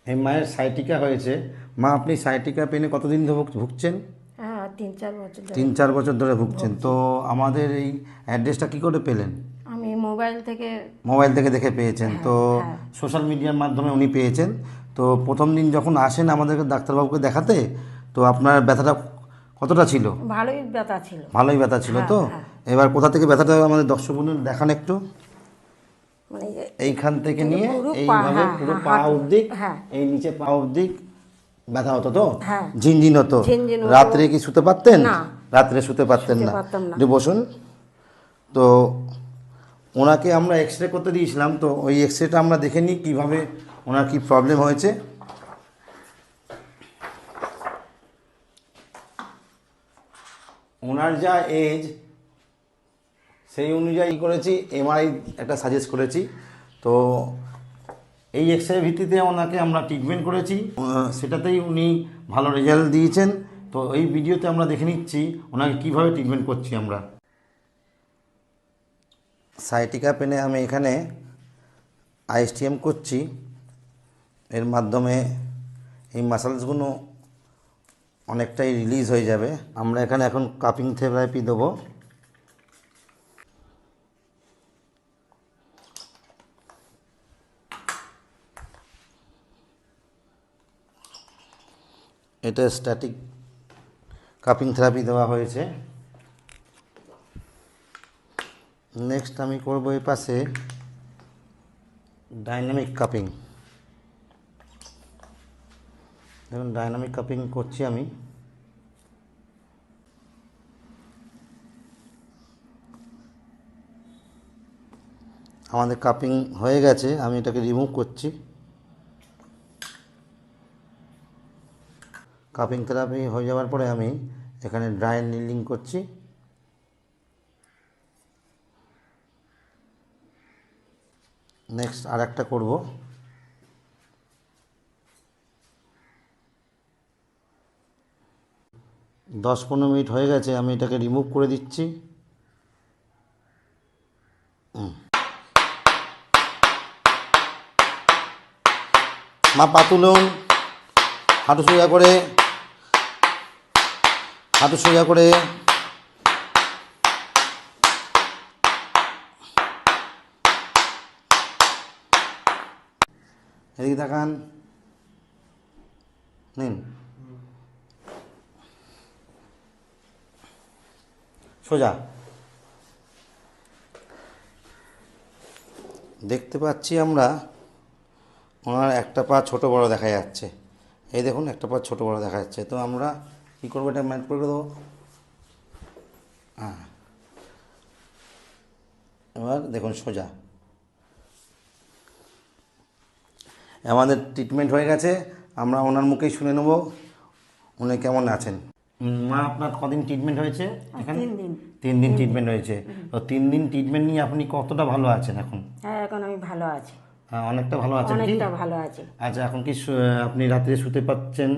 এই মায়ের সাইটিকা হয়েছে। মা, আপনি সাইটিকা পেনে কতদিন ধরে ভুগছেন? হ্যাঁ, 3-4 বছর ধরে 3-4 বছর ধরে ভুগছেন। তো আমাদের এই অ্যাড্রেসটা কি করে পেলেন? আমি মোবাইল থেকে। মোবাইল থেকে দেখে পেয়েছেন তো? হ্যাঁ, হ্যাঁ। সোশ্যাল মিডিয়ার মাধ্যমে উনি পেয়েছেন। তো প্রথম দিন যখন আসেন আমাদেরকে ডাক্তারবাবুকে দেখাতে, তো আপনার ব্যথাটা কতটা ছিল? ভালোই ব্যথা ছিল। ভালোই ব্যথা ছিল হ্যাঁ, তো? হ্যাঁ। এবার কোথা থেকে ব্যথাটা আমাদের দর্শক বন্ধু দেখান একটু। মানে এইখান থেকে নিয়ে পুরো পা, এইভাবে হ্যাঁ, পুরো হ্যাঁ, পা হাঁটু। অবধি, হ্যাঁ। এই নিচে পা অবধি ব্যথা হতো তো? হ্যাঁ। ঝিনঝিন হতো। ঝিনঝিন হতো। রাত্রে কি শুতে পারতেন? না। রাত্রে শুতে পারতেন শুতে না। পারতাম না। একটু বসুন। তো ওনাকে আমরা এক্স রে করতে দিয়েছিলাম, তো ওই এক্স রেটা আমরা দেখে নিই কীভাবে ওনার কী প্রবলেম হয়েছে। ওনার যা এজ সেই অনুযায়ী করেছি, এমআরআই একটা সাজেস্ট করেছি। তো এই এক্স রে ভিত্তিতে ওনাকে আমরা ট্রিটমেন্ট করেছি, সেটাতেই উনি ভালো রেজাল্ট দিয়েছেন। তো এই ভিডিওতে আমরা দেখে নিচ্ছি ওনাকে কীভাবে ট্রিটমেন্ট করছি আমরা। সাইটিকা পেনে আমি এখানে আইএসটিএম করছি। এর মাধ্যমে এই মাসেলসগুলো অনেকটাই রিলিজ হয়ে যাবে। আমরা এখানে এখন কাপিং থেরাপি দেবো। এটা স্ট্যাটিক কাপিং থেরাপি দেওয়া হয়েছে। নেক্সট আমি করব এই পাশে ডাইনামিক কাপিং। দেখুন ডাইনামিক কাপিং করছি আমি। আমাদের কাপিং হয়ে গেছে, আমি এটাকে রিমুভ করছি। কাপিং থেরাপি হয়ে যাওয়ার পরে আমি এখানে ড্রাই নিলিং করছি। নেক্সট আর একটা করবো। 10-15 মিনিট হয়ে গেছে, আমি এটাকে রিমুভ করে দিচ্ছি। মা পা তুলুন, হাঁটু সোজা করে, হাঁটু সোজা করে। এদিকে তাকান, নিন সোজা। দেখতে পাচ্ছি আমরা ওনার একটা পা ছোট বড় দেখা যাচ্ছে। এই দেখুন একটা পা ছোট বড় দেখা যাচ্ছে। তো আমরা কী করবো, এটা ম্যাট করে দেবো। হ্যাঁ, এবার দেখুন সোজা। আমাদের ট্রিটমেন্ট হয়ে গেছে, আমরা ওনার মুখেই শুনে নেব উনি কেমন আছেন। মা, আপনার কদিন ট্রিটমেন্ট হয়েছে এখানে? 3 দিন। 3 দিন ট্রিটমেন্ট হয়েছে। তো 3 দিন ট্রিটমেন্ট নিয়ে আপনি কতটা ভালো আছেন এখন? হ্যাঁ, এখন আমি ভালো আছি। হ্যাঁ, অনেকটা ভালো আছেন কি? অনেকটা ভালো আছি। আচ্ছা, এখন কি আপনি রাত্রে শুতে পাচ্ছেন?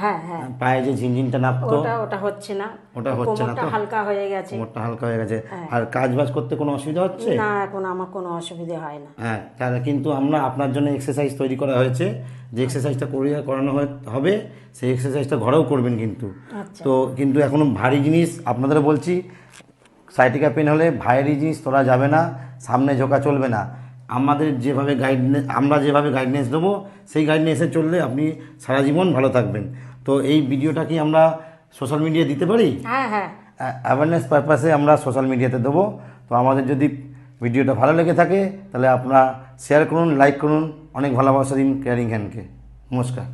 হ্যাঁ, হ্যাঁ। পায়ে যে ঝিনঝিনটা নামতো ওটা হচ্ছে না। ওটা হচ্ছে না কোমরটা তো? হালকা হয়ে গেছে। কোমরটা হালকা হয়ে গেছে। হ্যাঁ। আর কাজ বাজ করতে কোনো অসুবিধা হচ্ছে? না, এখন আমার কোনো অসুবিধা হয় না। হ্যাঁ, তাহলে কিন্তু আমরা আপনার জন্য এক্সারসাইজ তৈরি করা হয়েছে, যে এক্সারসাইজটা করানো হবে সেই এক্সারসাইজটা ঘরেও করবেন কিন্তু। আচ্ছা। তো কিন্তু এখনও ভারী জিনিস আপনাদের বলছি, সাইটিকা পেন হলে ভারী জিনিস তোলা যাবে না, সামনে ঝোঁকা চলবে না। আমরা যেভাবে গাইডনেস দেবো সেই গাইডনেসে চললে আপনি সারা জীবন ভালো থাকবেন। তো এই ভিডিওটা কি আমরা সোশ্যাল মিডিয়ায় দিতে পারি? হ্যাঁ, হ্যাঁ। অ্যাওয়ারনেস পারপাসে আমরা সোশ্যাল মিডিয়াতে দেবো। তো আমাদের যদি ভিডিওটা ভালো লেগে থাকে তাহলে আপনারা শেয়ার করুন, লাইক করুন। অনেক ভালোবাসা দিন কেয়ারিং হ্যান্ডকে। নমস্কার।